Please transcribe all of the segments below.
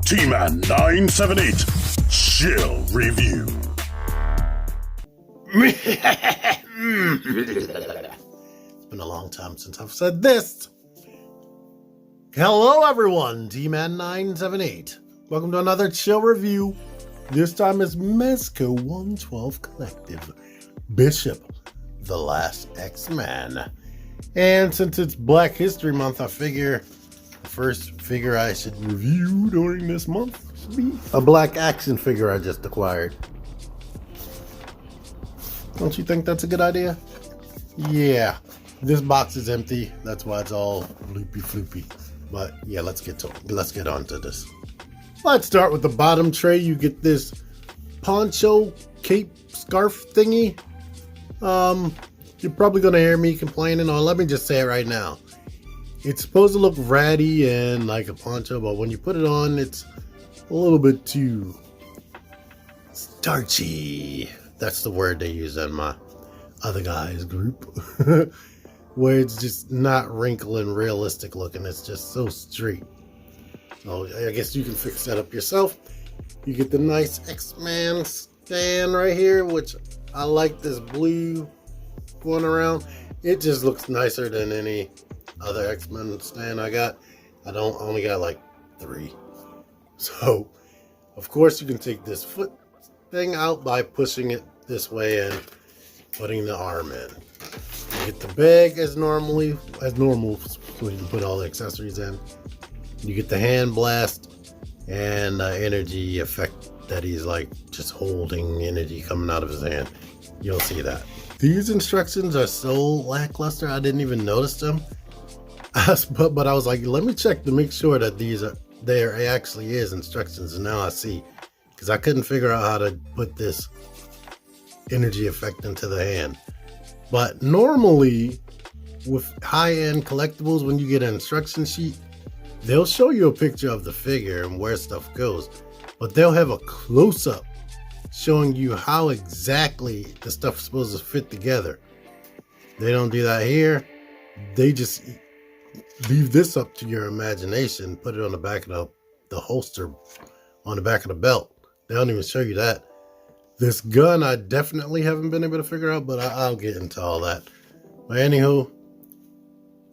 T-Man 978 Chill Review. It's been a long time since I've said this. Hello everyone, T-Man 978. Welcome to another Chill Review. This time is Mezco 112 Collective Bishop, the Last X-Man. And since it's Black History Month, I figure the first figure I should review during this month should be a black action figure I just acquired. Don't you think that's a good idea? Yeah, this box is empty. That's why it's all loopy floopy. But yeah, let's get on to this. Let's start with the bottom tray. You get this poncho cape scarf thingy. You're probably gonna hear me complaining, or let me just say it right now. It's supposed to look ratty and like a poncho, but when you put it on, it's a little bit too starchy. That's the word they use in my other guys group. Where it's just not wrinkly and realistic looking. It's just so straight. So I guess you can fix that up yourself. You get the nice X-Man stand right here, which I like this blue going around. It just looks nicer than any other X-Men stand I got. I only got like 3. So of course you can take this foot thing out by pushing it this way and putting the arm in. You get the bag as normal, so you can put all the accessories in. You get the hand blast and the energy effect that he's like just holding energy coming out of his hand. You'll see that. These instructions are so lackluster, I didn't even notice them. But I was like, let me check to make sure that there actually is instructions, and now I see. Because I couldn't figure out how to put this energy effect into the hand. But normally, with high-end collectibles, when you get an instruction sheet, they'll show you a picture of the figure and where stuff goes. But they'll have a close-up showing you how exactly the stuff is supposed to fit together. They don't do that here. They just leave this up to your imagination, put it on the back of the holster, on the back of the belt. They don't even show you that. This gun I definitely haven't been able to figure out, but I'll get into all that. But anywho,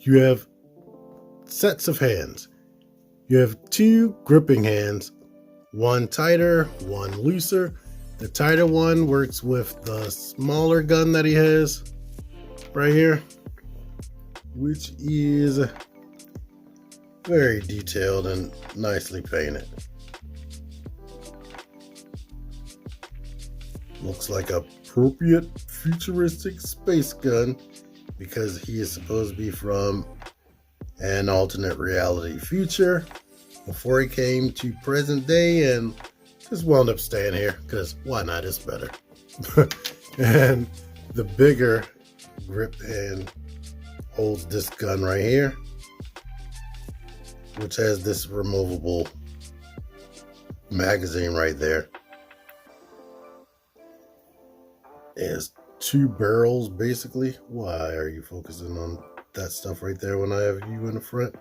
you have sets of hands. You have 2 gripping hands, one tighter, one looser. The tighter one works with the smaller gun that he has right here, which is very detailed and nicely painted. Looks like an appropriate futuristic space gun because he is supposed to be from an alternate reality future before he came to present day and just wound up staying here because why not? It's better. And the bigger grip hand holds this gun right here, which has this removable magazine right there. It has 2 barrels basically. Why are you focusing on that stuff right there when I have you in the front?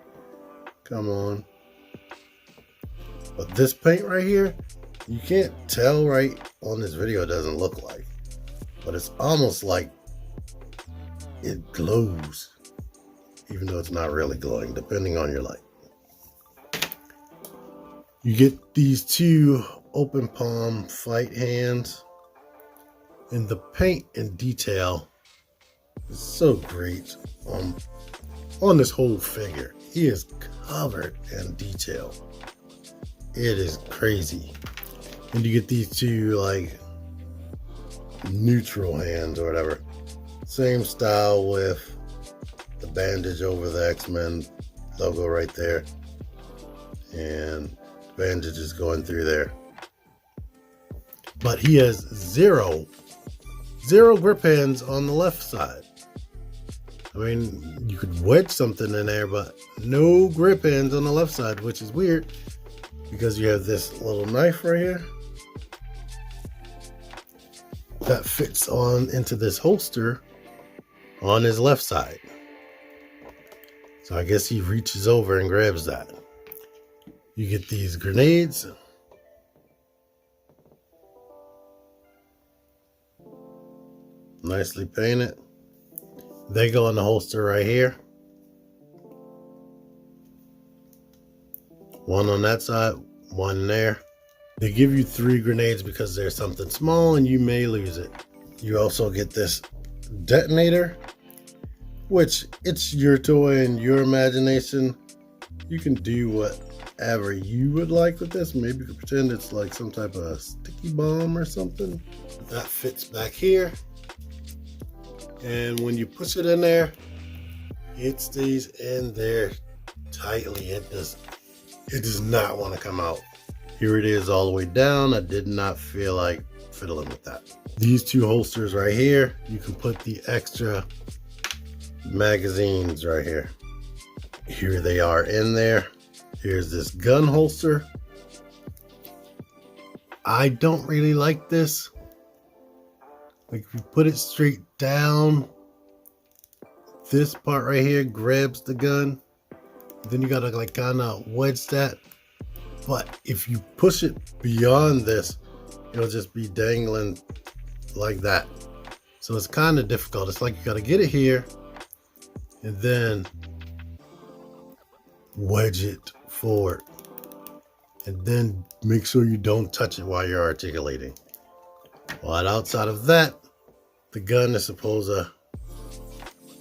Come on. But this paint right here, you can't tell right on this video, it doesn't look like, but it's almost like it glows, even though it's not really glowing, depending on your light. You get these 2 open palm fight hands, and the paint and detail is so great on this whole figure. He is covered in detail. It is crazy. And you get these 2 like neutral hands or whatever. Same style with the bandage over the X-Men logo right there. And the bandage is going through there. But he has zero grip hands on the left side. I mean, you could wedge something in there, but no grip hands on the left side, which is weird because you have this little knife right here that fits on into this holster on his left side. So I guess he reaches over and grabs that. You get these grenades. Nicely painted. They go in the holster right here. One on that side, one there. They give you 3 grenades because there's something small and you may lose it. You also get this detonator, which it's your toy and your imagination. You can do whatever you would like with this. Maybe you could pretend it's like some type of sticky bomb or something. That fits back here. And when you push it in there, it stays in there tightly. It does not want to come out. Here it is all the way down. I did not feel like fiddling with that. These 2 holsters right here, you can put the extra magazines right here. Here they are in there. Here's this gun holster. I don't really like this. Like if you put it straight down, this part right here grabs the gun. Then you gotta like kind of wedge that. But if you push it beyond this, it'll just be dangling like that. So it's kind of difficult. It's like you gotta get it here and then wedge it forward. And then make sure you don't touch it while you're articulating. But outside of that, the gun is supposed to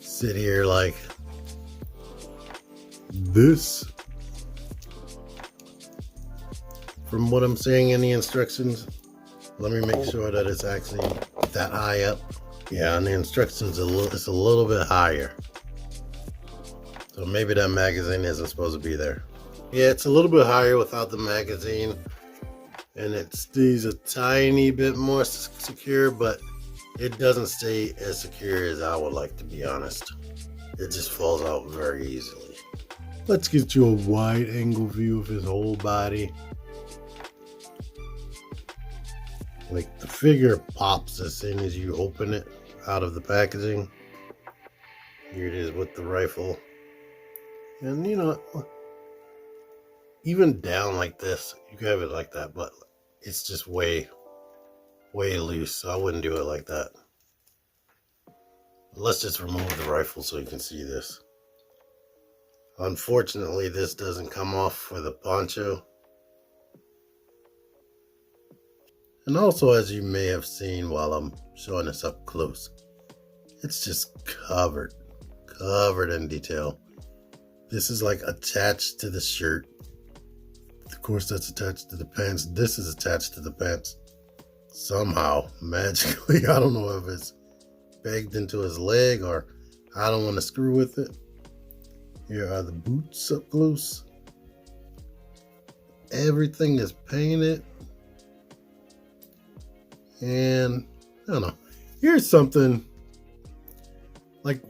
sit here like this. From what I'm seeing in the instructions, let me make sure that it's actually that high up. Yeah, and the instructions it's a little bit higher. So maybe that magazine isn't supposed to be there. Yeah, it's a little bit higher without the magazine. And it stays a tiny bit more secure, but it doesn't stay as secure as I would like, to be honest. It just falls out very easily. Let's get you a wide angle view of his whole body. Like the figure pops as soon as you open it out of the packaging. Here it is with the rifle. And you know, even down like this, you can have it like that, but it's just way loose, so I wouldn't do it like that. Let's just remove the rifle so you can see this. Unfortunately, this doesn't come off for the poncho. And also, as you may have seen while I'm showing this up close, it's just covered in detail. This is like attached to the shirt. Of course, that's attached to the pants. This is attached to the pants. Somehow, magically, I don't know if it's pegged into his leg or I don't want to screw with it. Here are the boots up close. Everything is painted. And I don't know. Here's something like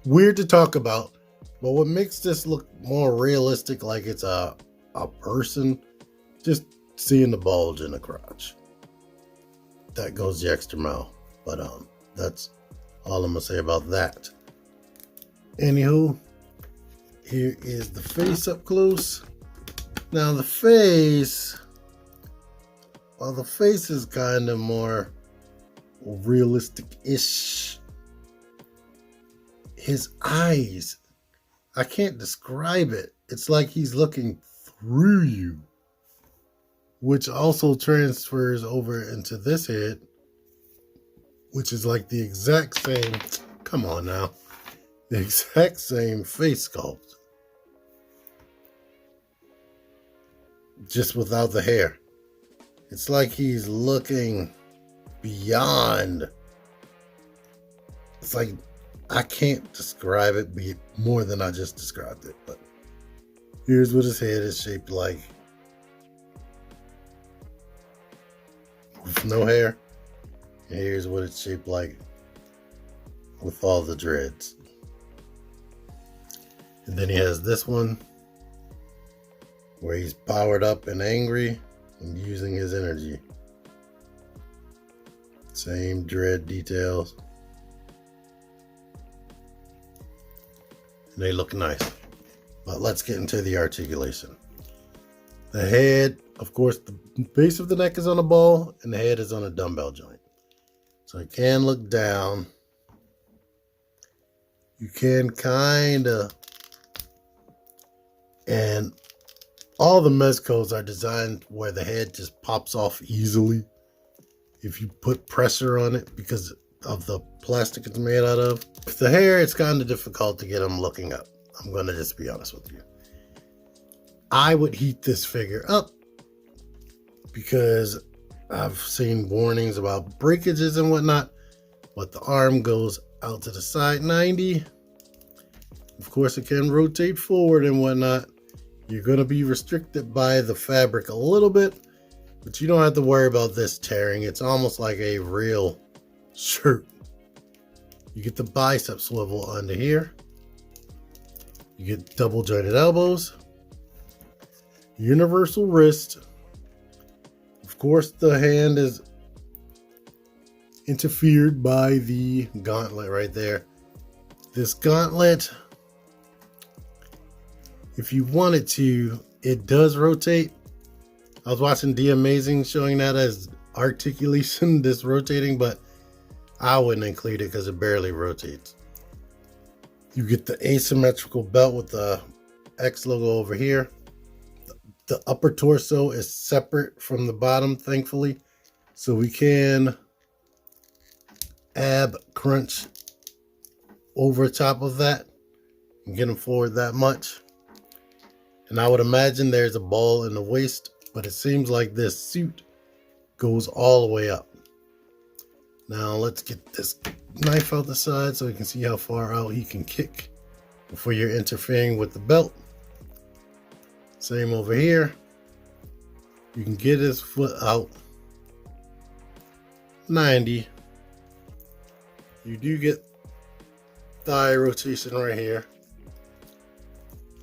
weird to talk about, but what makes this look more realistic, like it's a person, just seeing the bulge in the crotch. That goes the extra mile. But that's all I'm gonna say about that. Anywho, here is the face up close. Now the face, well, the face is kind of more realistic-ish. His eyes, I can't describe it. It's like he's looking through you, which also transfers over into this head, which is like the exact same, come on now, the exact same face sculpt, just without the hair. It's like he's looking beyond. It's like, I can't describe it more than I just described it, but here's what his head is shaped like. With no hair. And here's what it's shaped like with all the dreads. And then he has this one where he's powered up and angry and using his energy. Same dread details. And they look nice. But let's get into the articulation. The head, of course, the base of the neck is on a ball and the head is on a dumbbell joint. So you can look down. You can kind of, and all the Mezcos are designed where the head just pops off easily if you put pressure on it because of the plastic it's made out of. With the hair, it's kind of difficult to get them looking up. I'm going to just be honest with you. I would heat this figure up because I've seen warnings about breakages and whatnot, but the arm goes out to the side 90. Of course, it can rotate forward and whatnot. You're going to be restricted by the fabric a little bit, but you don't have to worry about this tearing. It's almost like a real shirt. You get the bicep swivel under here. You get double jointed elbows, universal wrist. Of course, the hand is interfered by the gauntlet right there. This gauntlet, if you wanted to, it does rotate. I was watching The Amazing showing that as articulation, this rotating, but I wouldn't include it because it barely rotates. You get the asymmetrical belt with the X logo over here. The upper torso is separate from the bottom, thankfully. So we can ab crunch over top of that and get them forward that much. And I would imagine there's a ball in the waist, but it seems like this suit goes all the way up. Now let's get this knife out the side so we can see how far out he can kick before you're interfering with the belt. Same over here. You can get his foot out 90. You do get thigh rotation right here.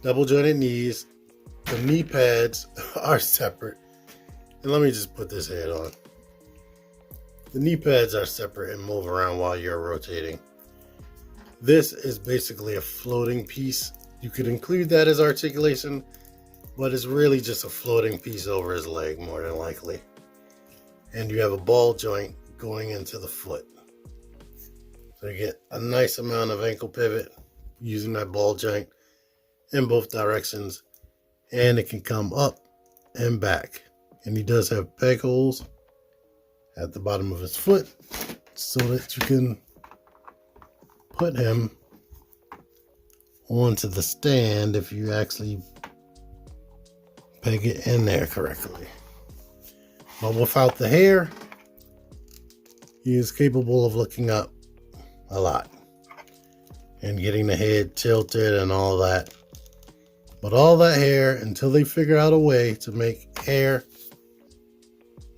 Double jointed knees. The knee pads are separate. And let me just put this head on. The knee pads are separate and move around while you're rotating. This is basically a floating piece. You could include that as articulation, but it's really just a floating piece over his leg more than likely. And you have a ball joint going into the foot. So you get a nice amount of ankle pivot using that ball joint in both directions. And it can come up and back. And he does have peg holes at the bottom of his foot so that you can put him onto the stand if you actually peg it in there correctly. But without the hair, he is capable of looking up a lot and getting the head tilted and all that. But all that hair, until they figure out a way to make hair,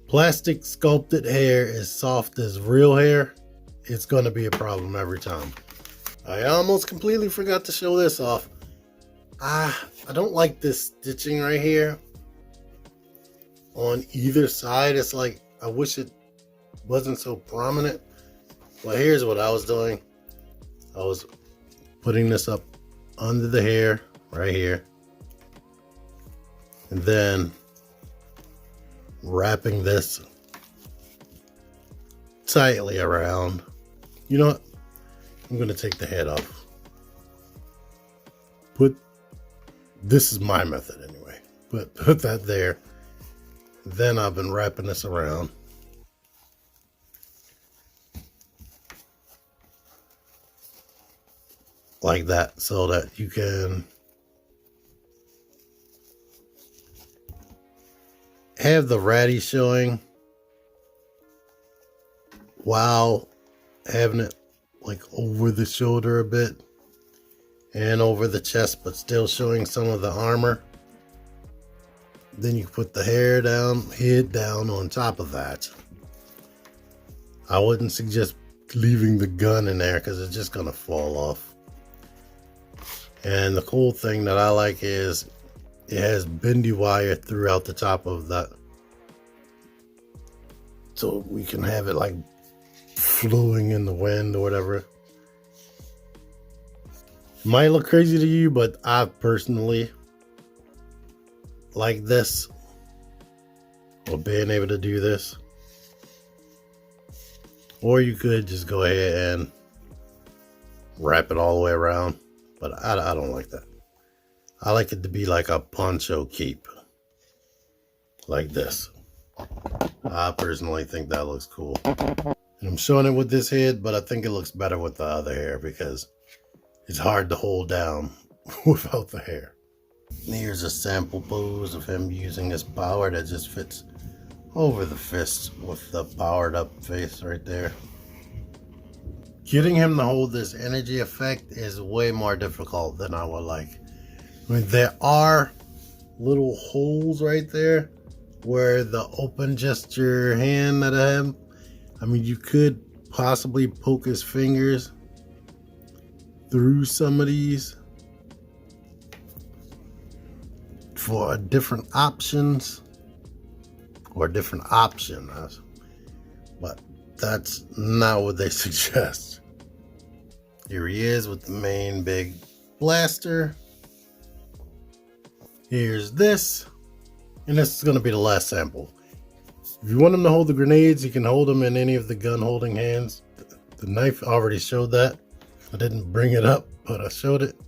plastic sculpted hair as soft as real hair, it's going to be a problem every time. I almost completely forgot to show this off. I don't like this stitching right here on either side. It's like, I wish it wasn't so prominent. Well, here's what I was doing. I was putting this up under the hair right here. And then wrapping this tightly around. You know what? I'm going to take the head off. This is my method anyway. Put that there. Then I've been wrapping this around. Like that, so that you can have the ratty showing while having it like over the shoulder a bit and over the chest, but still showing some of the armor. Then you put the head down on top of that. I wouldn't suggest leaving the gun in there because it's just gonna fall off. And the cool thing that I like is it has bendy wire throughout the top of that, so we can have it like flowing in the wind or whatever. Might look crazy to you, but I personally like this, or being able to do this. Or you could just go ahead and wrap it all the way around, but I don't like that. I like it to be like a poncho cape, like this. I personally think that looks cool. And I'm showing it with this head, but I think it looks better with the other hair because it's hard to hold down without the hair. And here's a sample pose of him using his power that just fits over the fist with the powered up face right there. Getting him to hold this energy effect is way more difficult than I would like. I mean, there are little holes right there where the open gesture hand that I have. I mean, you could possibly poke his fingers through some of these for different options or different options, but that's not what they suggest. Here he is with the main big blaster. Here's this, and this is going to be the last sample. If you want him to hold the grenades, you can hold them in any of the gun holding hands. The knife already showed that. I didn't bring it up, but I showed it.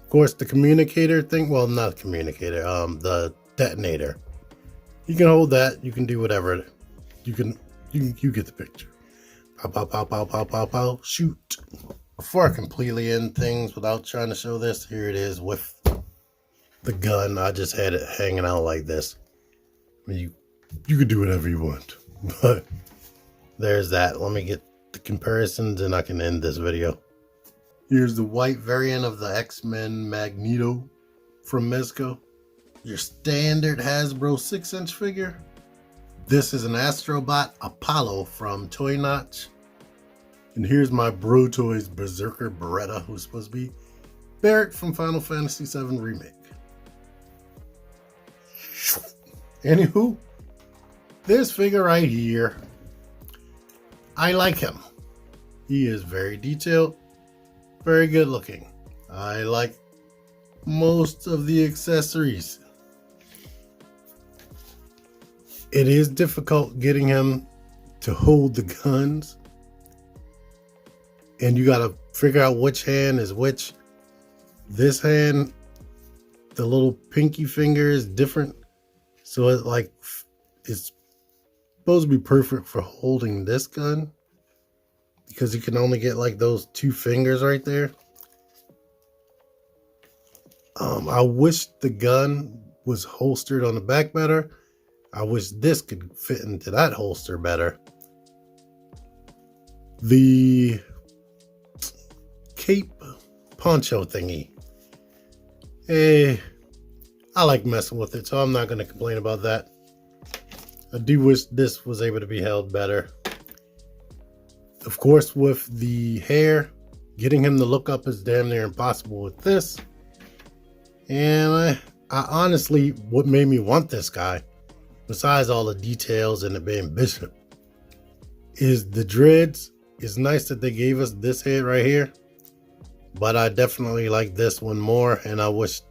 Of course, the communicator thing, well, not communicator, the detonator. You can hold that. You can do whatever. You get the picture. Pow, pow, pow, pow, pow, pow, pow, shoot. Before I completely end things without trying to show this, here it is with the gun. I just had it hanging out like this. I mean, you could do whatever you want, but there's that. Let me get the comparisons and I can end this video. Here's the white variant of the X-Men Magneto from Mezco. Your standard Hasbro 6-inch figure. This is an Astrobot Apollo from Toy Notch. And here's my Bro Toys Berserker Beretta, who's supposed to be Barrett from Final Fantasy VII Remake. Anywho, this figure right here, I like him. He is very detailed, very good looking. I like most of the accessories. It is difficult getting him to hold the guns, and you got to figure out which hand is which. This hand, the little pinky finger is different, so it's supposed to be perfect for holding this gun because you can only get like those two fingers right there. I wish the gun was holstered on the back better. I wish this could fit into that holster better. The cape poncho thingy, I like messing with it, so I'm not going to complain about that. I do wish this was able to be held better. Of course, with the hair, getting him to look up is damn near impossible with this. And I honestly, what made me want this guy, besides all the details and it being Bishop, is the dreads. It's nice that they gave us this head right here, but I definitely like this one more, and I wish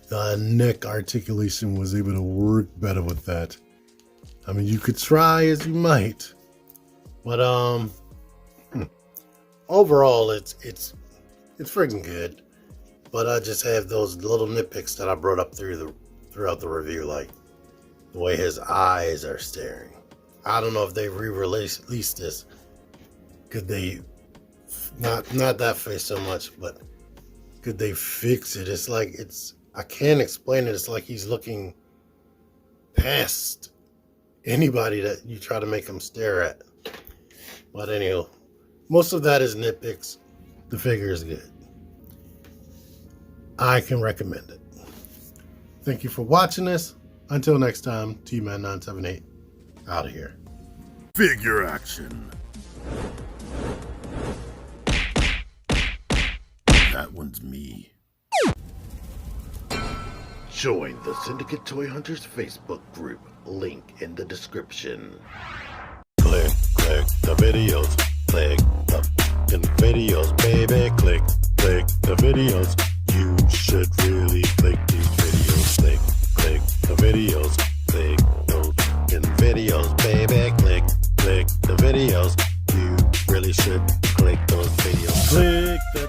the neck articulation was able to work better with that. I mean, you could try as you might, but overall it's freaking good. But I just have those little nitpicks that I brought up throughout the review, like the way his eyes are staring. I don't know if they re-released this. Could they, not that face so much, but could they fix it? It's like, I can't explain it. It's like he's looking past anybody that you try to make him stare at. But anyhow, most of that is nitpicks. The figure is good. I can recommend it. Thank you for watching this. Until next time, T-Man978 out of here. Figure action. That one's me. Join the Syndicate Toy Hunters Facebook group. Link in the description. Click the videos. Click the videos, baby. Click videos. You should really click these videos. Click the videos. Click those in videos, baby. Click the videos. You really should click those videos. Click the